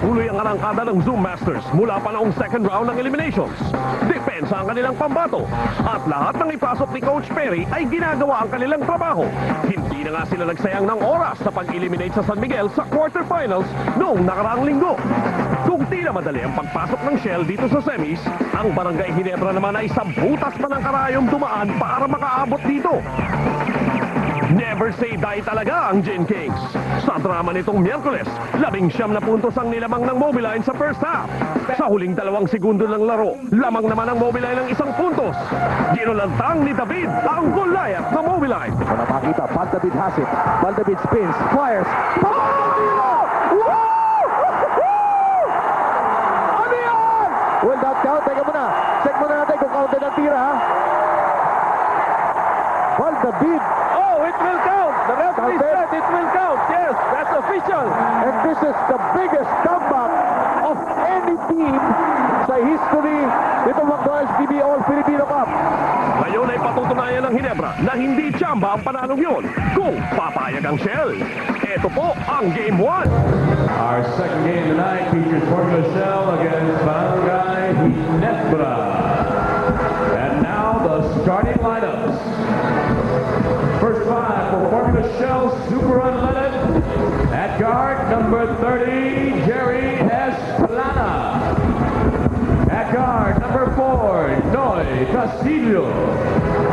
Patuloy ang arangkada ng Zoom Masters mula pa noong second round ng eliminations. Depensa ang kanilang pambato. At lahat ng ipasok ni Coach Perry ay ginagawa ang kanilang trabaho. Hindi na nga sila nagsayang ng oras sa pag-eliminate sa San Miguel sa quarterfinals noong nakaraang linggo. Kung tila madali ang pagpasok ng Shell dito sa semis, ang Barangay Ginebra naman ay sa butas pa ng karayom dumaan para makaabot dito. Never say die talaga ang Gin Kings. Sa drama nitong Miyerkules, 19 na puntos ang nilamang ng Mobiline sa first half. Sa huling 2 segundo ng laro, lamang naman ang Mobiline ng 1 puntos. Ginulantang ni David ang Goliath na Mobiline. Kung makita, Valdavid has it. Valdavid spins, fires. Ano yan? Will that count? Teka muna. Check muna natin kung count na tira. Valdavid. It will count. The referee said it will count. Yes, that's official. And this is the biggest comeback of any team sa history nito McDonald's PBA All-Filipino Cup. Ngayon ay patutunayan ng Ginebra na hindi tsamba ang panalong yun kung papayag ang Shell. Ito po ang Game 1. Our second game tonight features Formula Shell against Barangay Ginebra. And now the starting lineups. First 5 for Formula Shell, Super Unleaded. At guard, number 30, Jerry Esplana. At guard, number 4, Noy Castillo.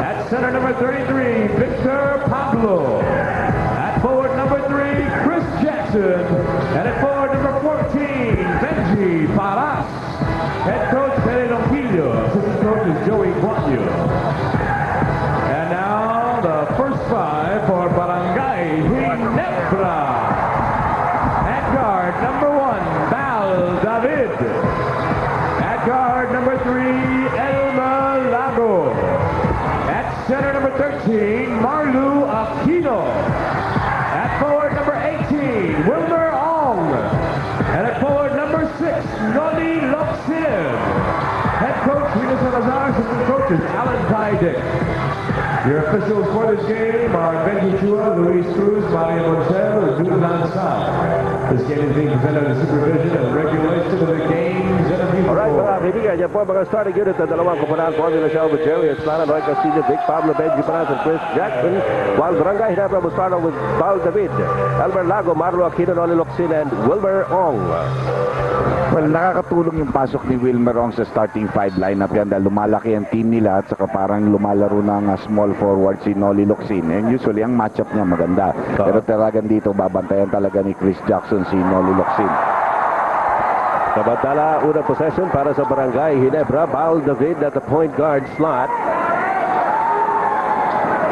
At center, number 33, Victor Pablo. At forward, number 3, Chris Jackson. And at forward, number 14, Benji Paras. Head coach, Pere Lonquillo. Assistant coach is Joey Guanyo. And now, the first 5 for Barangay Ginebra. At guard, number 1, Val David. At guard, number 3, Elma Lago. At center, number 13, Marlu Aquino. At forward, number 18, Wilmer Ong. And at forward, number 6, Noli Locsin. Head coach, Rita Salazar. Assistant coaches, Alan Tydick. Your officials for this game are Benji Chua, Luis Cruz, Mario Montel, and Julian San. This game is being presented under supervision and regulation of the games and abuse. Alright mga kaibigan, yan po ang mga starting unit ng dalawang kumpanahan Formula Shell with Jerry Esplana, Noy Castillo, Vic Pablo, Benji Paras, and Chris Jackson. While Barangay Ginebra will start off with Val David, Elmer Lago, Marlo Aquino, Noli Locsin, and Wilmer Ong. Well, nakakatulong yung pasok ni Wilmer Ong sa starting 5 lineup yan dahil lumalaki ang team nila at saka parang lumalaro ng small forward si Noli Locsin. And usually ang matchup niya maganda. Pero talagang dito babantayan talaga ni Chris Jackson si Noli Locsin. Samantala, unang possession para sa Barangay Ginebra. Val David at the point guard slot.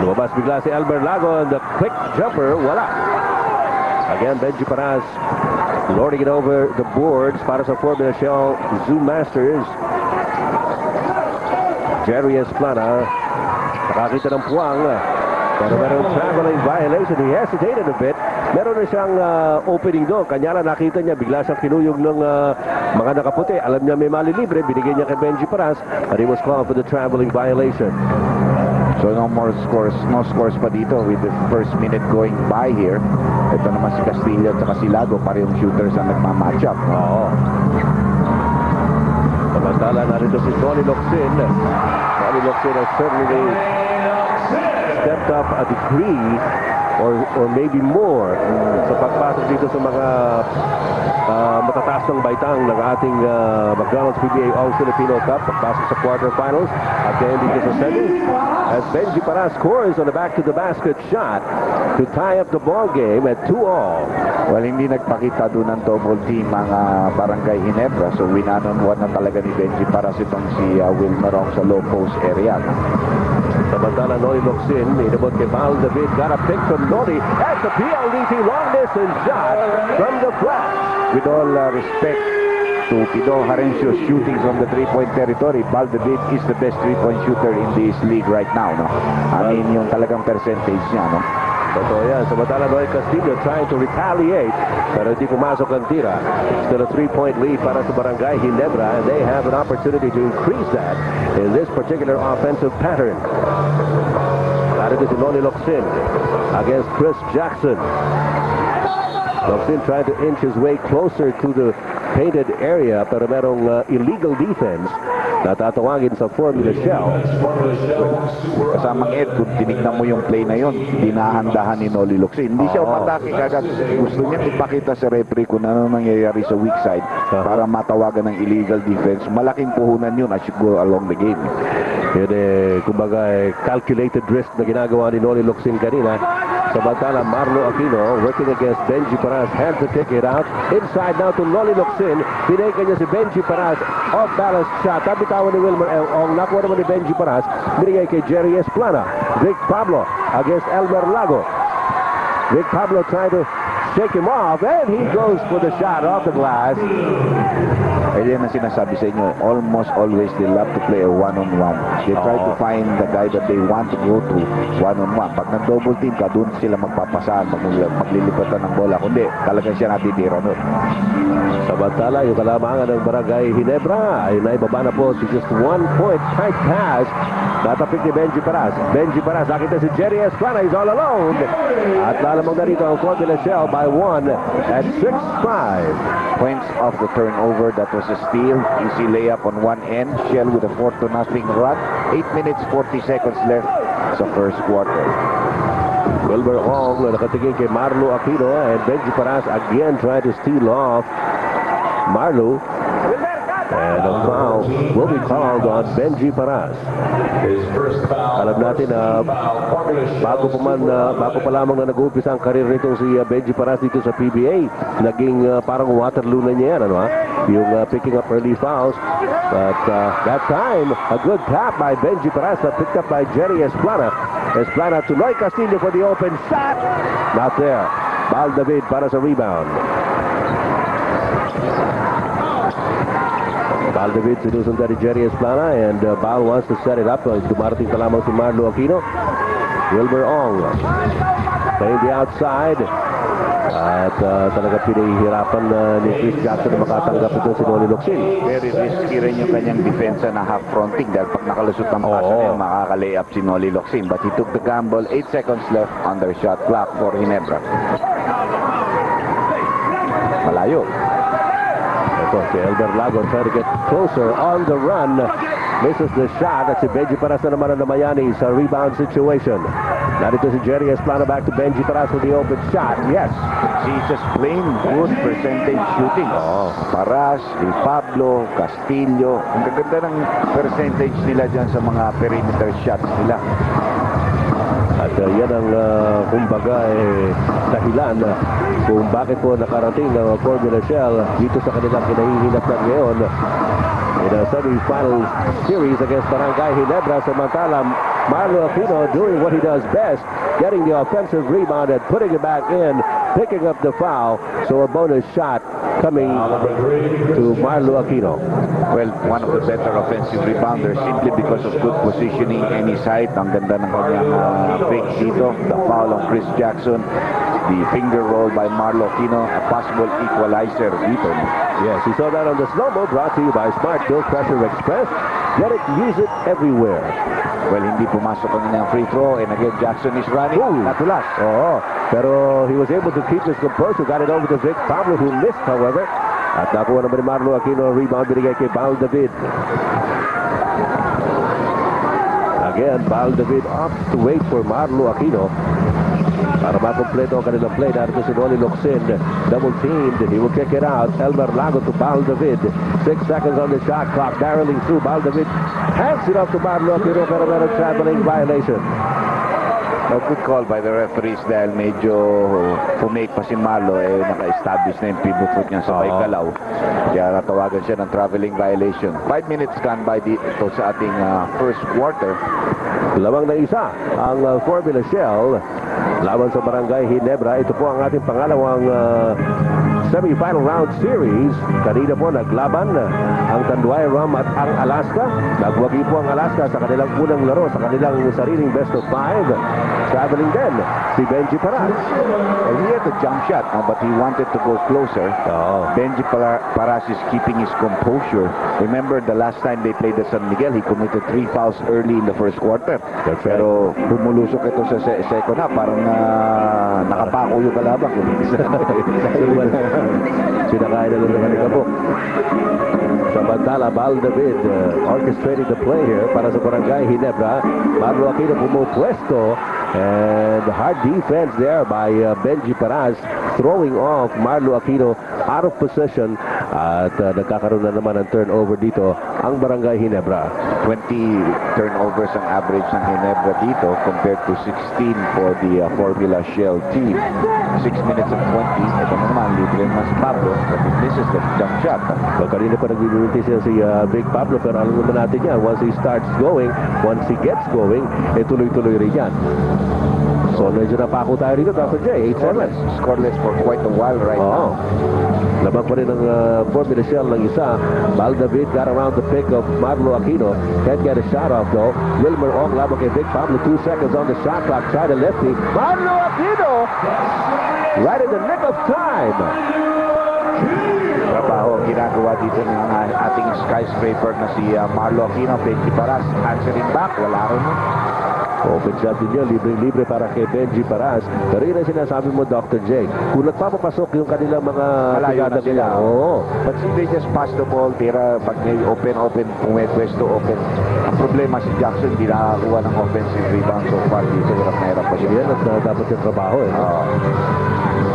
Lumabas bigla si Elmer Lago and the quick jumper, wala. Again, Benji Paras lording it over the boards para sa Formula Shell Zoom Masters. Jerry Esplana nakakita ng puwang pero meron traveling violation. He hesitated a bit. Meron na siyang opening doon. Kanya lang nakita niya bigla siyang kinuyog ng mga nakaputi. Alam niya may malilibre. Binigay niya kay Benji Paras but he was called for the traveling violation. So no scores pa dito with the first minute going by here. Ito naman si Castillo at saka si Lago, parehong shooters ang nagmamatch up. Oo. Samantala narito si Noli Locsin. Noli Locsin has certainly stepped up a degree or maybe more sa pagpasok dito sa mga matataas ng baitang ng ating McDonald's PBA All-Filipino Cup. Pagpasok sa quarterfinals at ngayon dito sa semis. As Benji Paras scores on the back-to-the-basket shot to tie up the ball game at 2-all. Well, hindi nagpakita doon ng double team ang Barangay Ginebra. So winanon-one na talaga ni Benji Paras itong si Wilmer Ong sa low post area. Samantala, Noli Locsin, inabot kay Val David, got a pick from Noli at the PLDT long distance shot from the flat. With all respect to Pido Harencio's shooting from the three-point territory, Val David is the best three-point shooter in this league right now, no? I mean, yung talagang percentage niya, no? Totoo yan. Samantala, Noy Castillo trying to retaliate pero hindi pumasok ang tira. Still a 3-point lead para sa Barangay Ginebra and they have an opportunity to increase that in this particular offensive pattern. Narito si Noli Locsin against Chris Jackson. Locsin trying to inch his way closer to the painted area pero merong illegal defense na tatawagin sa Formula Shell. Kasamang Ed, kung tinignan mo yung play na yon, dinahandahan ni Noli Locsin. Hindi siya umatake kagad. Gusto niya ipakita sa referee kung ano nangyayari sa weak side para matawagan ng illegal defense. Malaking puhunan yun as you go along the game. Yun kumbaga calculated risk na ginagawa ni Noli Locsin kanina. Samantala, Marlo Aquino working against Benji Paras, hands the ticket out. Inside now to Noli Locsin. Pinake niya si Benji Paras. Off balance shot. Tabitawan ni Wilmer Ong. Nakuha naman ni Benji Paras. Binigay kay Jerry Esplana. Vic Pablo against Elmer Lago. Vic Pablo trying to shake him off, and he goes for the shot off the glass. Ay, yan ang sinasabi sa inyo. Almost always they love to play a one-on-one. They try to find the guy that they want to go to one-on-one. Pag nag-double team ka, doon sila magpapasahan, maglilipatan ng bola. Kundi, talagang siya natitira nun. Samantala, yung kalamangan ng Barangay Ginebra ay naibaba na po si just 1 point tight pass. Natapik ni Benji Paras. Benji Paras, nakita si Jerry Esplana. He's all alone. At lalamang na rito ang Formula Shell by 1 at 6-5. Points of the turnover. That was a steal. Easy layup on one end. Shell with a 4-0 run. 8 minutes, 40 seconds left sa first quarter. Wilbur Ong nakatingin kay Marlo Aquino, and Benji Paras again trying to steal off Marlo. And a foul will be called on Benji Paras. Alam natin na bago pa lamang na nag-uumpisa ang karir nito si Benji Paras dito sa PBA, naging parang Waterloo na niya yan, ano ha? Yung picking up early fouls. But that time, a good tap by Benji Paras, picked up by Jerry Esplana. Esplana to Noy Castillo for the open shot. Not there. Bal David para sa rebound. Bal David sinusundan ni Jerry Esplana, and Bal wants to set it up. Dumarating pa lamang si Marlo Aquino. Wilbur Ong playing the outside. At talaga pinahihirapan ni Chris Jackson na makatanggap ito si Noli Locsin. Very risky rin yung kanyang depensa na half fronting dahil pag nakalusot ang pass niya, makaka-layup si Noli Locsin. But he took the gamble. 8 seconds left on their shot clock for Ginebra. Malayo. Ito si Elmer Lago trying to get closer on the run. Misses the shot at si Benji Paras na naman ang namayani sa rebound situation. Narito si Jerry Esplana back to Benji Paras with the open shot. Yes. She's just plain good percentage shooting. Paras, Di Pablo, Castillo. Ang gaganda ng percentage nila dyan sa mga perimeter shots nila. At yan ang kumbaga dahilan kung bakit po nakarating ng Formula Shell dito sa kanilang kinahihinatnan ngayon in a semi-final series against Barangay Ginebra. Samantala, Marlo Aquino doing what he does best, getting the offensive rebound and putting it back in, picking up the foul. So a bonus shot coming to Marlo Aquino. Well, one of the better offensive rebounders simply because of good positioning any side. Ang ganda ng kanyang fake dito. The foul on Chris Jackson. The finger roll by Marlo Aquino. A possible equalizer dito. Yes, you saw that on the slow-mo, brought to you by Smart Built Pressure Express. Get it, use it everywhere. Well, hindi pumasok ang kanyang free throw. And again, Jackson is running. Natulas. Pero he was able to keep his composure. Got it over to Vic Pablo, who missed, however. At nakuha naman ni Marlo Aquino, rebound binigay kay Bal David. Again, Bal David opts to wait for Marlo Aquino para makompleto ang kanilang play. Narito si Noli Locsin, double teamed. He will kick it out. Elmer Lago to Bal David. 6 seconds on the shot clock. Barreling through. Bal David hands it off to Marlo Aquino, pero meron traveling violation. A good call by the referees dahil medyo pumake pa si Marlo, naka-establish na yung pivot foot niya sa may galaw. Kaya natawagan siya ng traveling violation. 5 minutes gone by dito sa ating first quarter. Lamang na isa ang Formula Shell laban sa Barangay Ginebra. Ito po ang ating pangalawang semi-final round series. Kanina po naglaban ang Tanduay Rum at ang Alaska. Nagwagi po ang Alaska sa kanilang unang laro sa kanilang sariling best of 5. Traveling then si Benji Paras. Well, he had a jump shot, but he wanted to go closer. Benji Paras is keeping his composure. Remember the last time they played at San Miguel, he committed 3 fouls early in the first quarter. Pero bumulusok ito sa second half. Parang nakapako yung kalaban. Sinakain na lang ng Alicabok. Samantala, Val David orchestrating the play here para sa Barangay Ginebra. Marlo Aquino pumupwesto. And hard defense there by Benji Paras, throwing off Marlo Aquino out of position. At nagkakaroon na naman ng turnover dito ang Barangay Ginebra. 20 turnovers ang average ng Ginebra dito compared to 16 for the Formula Shell team. 6 minutes and 20. Ito naman, libre naman si Pablo, but this is the jump shot. So, kanina pa nagbibigay siya si Big Pablo, pero alam naman natin yan, once he starts going, once he gets going, tuloy-tuloy rin yan. So, medyo napako tayo rito, Dr. J. 8-7. Scoreless for quite a while right now. Labang pa rin ang Formula Shell ng isa. Val David got around the pick of Marlo Aquino. Can't get a shot off though. Wilmer Ong labang kay Big Pablo. 2 seconds on the shot clock. Try to lefty. Marlo Aquino! Right in the nick of time. Trabaho ang ginagawa dito ng ating skyscraper na si Marlo Aquino. Benji Paras answering back. Wala rin mo. Open shot din yun, libre-libre para kay Benji Paras. Pero yun ang sinasabi mo, Dr. J. Kung nagpapapasok yung kanilang mga malayo na sila. Oo. But since they just pass the ball, tira, pag may open, pumepwesto open. Ang problema si Jackson, hindi nakakakuha ng offensive rebound so far dito. Hirap pa siya. Yan at dapat yung trabaho eh.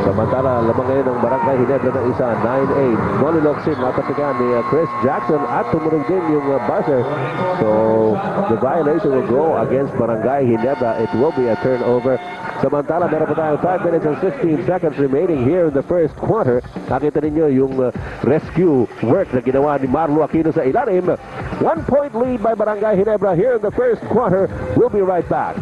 Samantala, lamang ngayon ng Barangay Ginebra ng isa, 9-8. Noli Locsin, natapikan ni Chris Jackson at tumunog din yung buzzer. So, the violation will go against Barangay Ginebra. It will be a turnover. Samantala, meron pa tayong 5 minutes and 16 seconds remaining here in the first quarter. Nakita ninyo yung rescue work na ginawa ni Marlo Aquino sa ilalim. 1-point lead by Barangay Ginebra here in the first quarter. We'll be right back.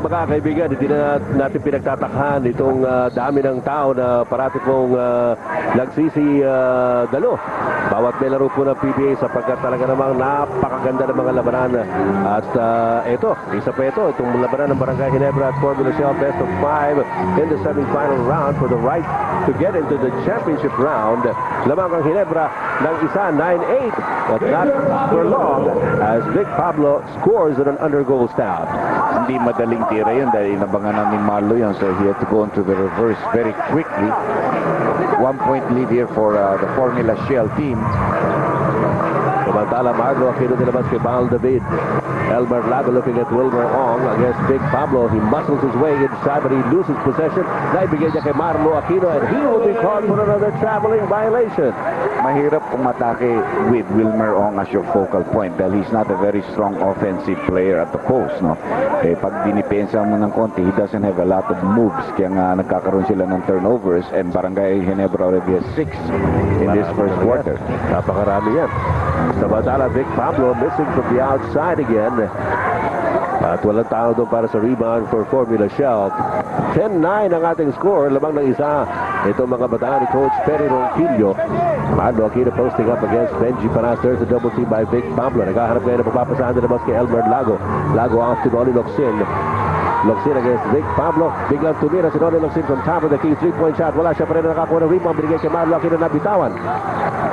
Mga kaibigan, hindi na natin pinagtatakhan itong dami ng tao na parati pong nagsisi-dalo. Bawat may laro po ng PBA sapagkat talaga namang napakaganda ng mga labanan. At ito, isa pa ito, itong labanan ng Barangay Ginebra at Formula Shell Best of 5 in the semi-final round for the right to get into the championship round. Lamang ang Ginebra ng isa, 9-8, but not for long as Big Pablo scores in an under-goal stab. Hindi madaling tira yun dahil inabangan na ni Marlo yun, so he had to go into the reverse very quickly. 1-point lead here for the Formula Shell team. Samantala, Marlo Aquino nilabas kay Val David. Elmer Lago looking at Wilmer Ong against Big Pablo. He muscles his way inside, but he loses possession. Naibigay niya kay Marlo Aquino, and he will be called for another traveling violation. Mahirap umatake with Wilmer Ong as your focal point dahil he's not a very strong offensive player at the post, no? Eh, pag dinipensa mo ng konti, he doesn't have a lot of moves, kaya nga nagkakaroon sila ng turnovers, and Barangay Ginebra already has 6 in this first quarter. Napakarami yan. Samantala, Big Pablo missing from the outside again. At walang tao doon para sa rebound for Formula Shell. 10-9 ang ating score. Lamang ng isa. Ito mga bataan ni Coach Perry Ronquillo. Marlo Aquino posting up against Benji Paras. There's a double team by Big Pablo. Naghahanap ngayon na papapasahan na labas kay Elmer Lago. Lago off to Noli Locsin. Locsin against Big Pablo. Biglang tumira si Noli Locsin from top of the key. 3-point shot. Wala siya pa rin nakakuha ng rebound. Binigay kay Marlo Aquino na bitawan.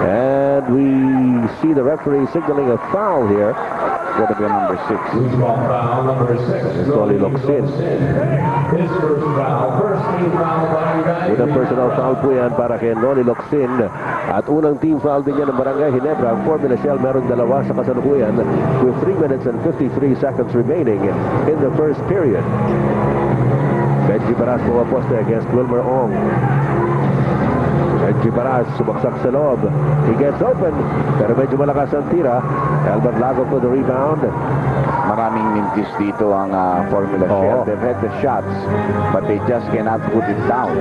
And we see the referee signaling a foul here. Going to be number 6. Foul number 6. Noli Locsin. His first foul. First team foul by Barangay. Unang personal foul po yan para kay Noli Locsin. At unang team foul din yan ng Barangay Ginebra. Ang Formula Shell meron dalawa sa kasalukuyan with 3 minutes and 53 seconds remaining in the first period. Benji Paras pumaposte against Wilmer Ong. Benji Paras sumaksak sa loob. He gets open, pero medyo malakas ang tira. Albert Lago for the rebound. Maraming mintis dito ang Formula Shell. They've had the shots, but they just cannot put it down.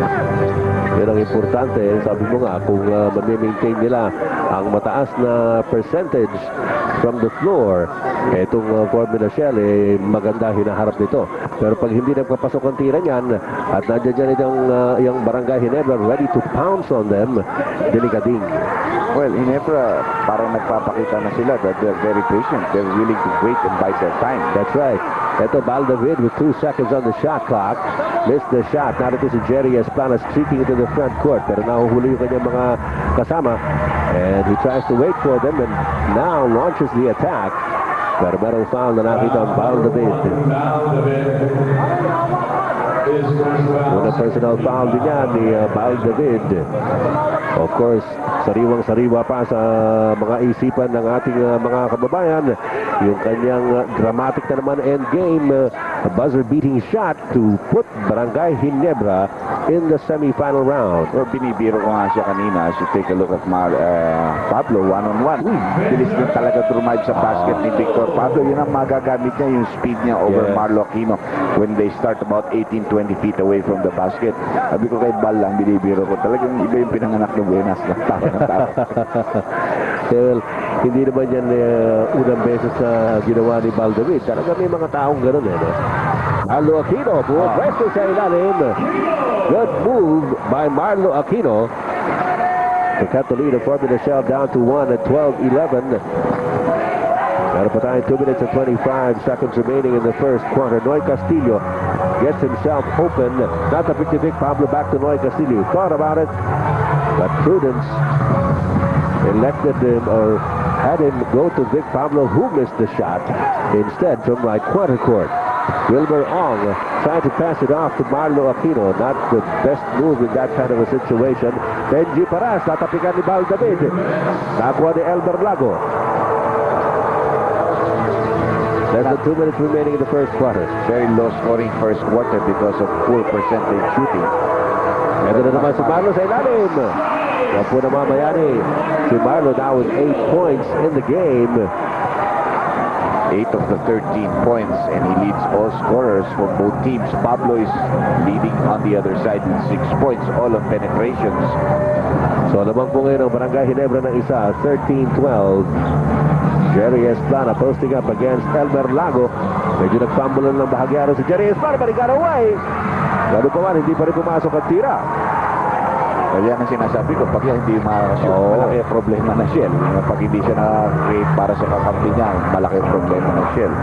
Yan ang importante, sabi mo nga, kung maintain nila ang mataas na percentage from the floor, itong Formula Shell, maganda hinaharap nito. Pero pag hindi nagpapasok ang tira niyan, at nandiyan dyan yung Barangay Ginebra ready to pounce on them, delikading. Well, Ginebra, parang nagpapakita na sila that they're very patient. They're willing to wait and bide their time. That's right. Ito, Baldavid with 2 seconds on the shot clock. Missed the shot. Now that this is Jerry Esplana streaking into the front court. Pero nahuhuli yung kanyang mga kasama. And he tries to wait for them and now launches the attack. Pero merong foul na nakita ang Baldavid. Una personal foul din yan ni Baldavid. Of course, sariwang-sariwa pa sa mga isipan ng ating mga kababayan yung kanyang dramatic na naman endgame buzzer-beating shot to put Barangay Ginebra in the semi-final round. Or binibiro ko nga siya kanina. As you take a look at Pablo, one-on-one. Bilis din talaga drive sa basket ni Victor Pablo. Yun ang magagamit niya, yung speed niya over Marlo Aquino when they start about 18-20 feet away from the basket. Sabi ko kay Bal lang, binibiro ko. Talagang iba yung pinanganak ng Buenas. Well, hindi naman yan unang beses na ginawa ni Baldavid. Talaga may mga taong gano'n no? Marlo Aquino, pwesto sa ilalim. Good move by Marlo Aquino to cut the lead of Formula Shell down to 1 at 12-11. Meron pa tayo 2 minutes and 25 seconds remaining in the first quarter. Noy Castillo gets himself open. Not to pick the Vic Pablo back to Noy Castillo. Thought about it, but prudence elected him or had him go to Vic Pablo, who missed the shot instead from right corner court. Wilbur Ong trying to pass it off to Marlo Aquino. Not the best move in that kind of a situation. Benji Paras, tatapikan ni Baldavid. Nakuha ni Elmer Lago. Less than 2 minutes remaining in the first quarter. Very low scoring first quarter because of poor percentage shooting. Ito na naman si Marlo sa ilalim. Yan po na mamayani. Si Marlo now with 8 points in the game. 8 of the 13 points, and he leads all scorers from both teams. Pablo is leading on the other side with 6 points, all on penetrations. So naman po ngayon ang Barangay Ginebra ng isa, 13-12. Jerry Esplana posting up against Elmer Lago. Medyo nagpambulan ng bahagyaro si Jerry Esplana, but he got away. Gano'n pa man, hindi pa rin pumasok ang tira. Kaya ang sinasabi ko, pag yan hindi makakashoot, malaki ang problema na Shell. Pag hindi siya na-create para sa kakampi niya, malaki ang problema na Shell.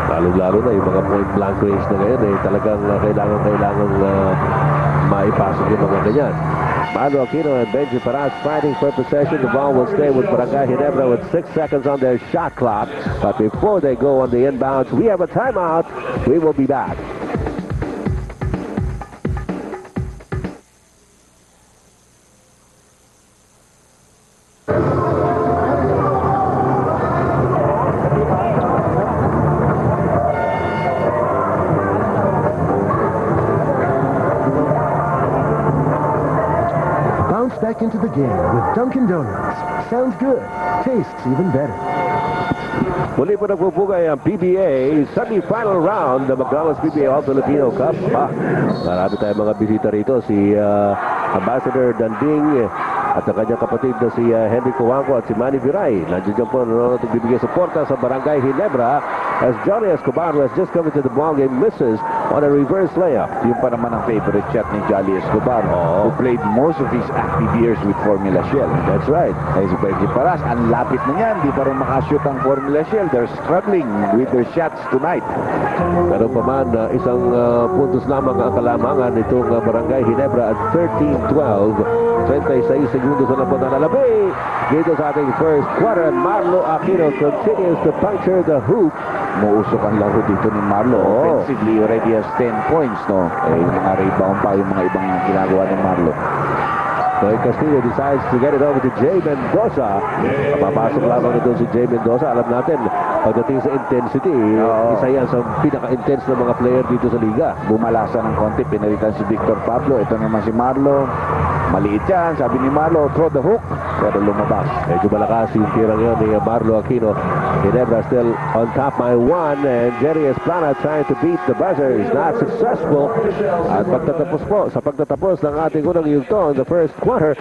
Lalo-lalo na yung mga point blank range na ngayon, talagang kailangan maipasok yung mga ganyan. Marlo Aquino and Benji Paras fighting for possession. The ball will stay with Barangay Ginebra with 6 seconds on their shot clock. But before they go on the inbounds, we have a timeout. We will be back. Back into the game with Dunkin' Donuts. Sounds good. Tastes even better. Muli po nagpupugay ang PBA semi-final round ng McDonald's PBA All-Filipino Cup. Marami tayong mga bisita rito. Si Ambassador Danding at ang kanyang kapatid na si Henry Coanco at si Manny Viray. Nandiyan po nanonood at bibigay suporta sa Barangay Ginebra as Johnny Escobar, who has just come into the ballgame, misses on a reverse layup. Yun pa naman ang favorite shot ni Jolly Escobar, who played most of his active years with Formula Shell. That's right. Ay si Benji Paras, ang lapit na yan. Di pa rin makashoot ang Formula Shell. They're struggling with their shots tonight. Pero pa man, isang puntos lamang ang kalamangan itong Barangay Ginebra at 13-12. 36 segundos na po na lalabi dito sa ating first quarter. And Marlo Aquino continues to puncture the hoop. Muusok ang laro dito ni Marlo. Offensively, already has 10 points, no? Mga rebound pa yung mga ibang ginagawa ni Marlo. So Castillo decides to get it over to Jay Mendoza. Papasok lamang ito si Jay Mendoza. Alam natin, pagdating sa intensity, isa yan sa pinaka-intense na mga player dito sa liga. Bumalasa ng konti, pinalitan si Victor Pablo. Ito naman si Marlo. Maliit yan, sabi ni Marlo, throw the hook, pero lumabas. Medyo malakas yung tirang yun ni Marlo Aquino. Ginebra still on top by 1, and Jerry Esplana trying to beat the buzzer is not successful. At pagtatapos po, sa pagtatapos ng ating unang yugto in the first quarter,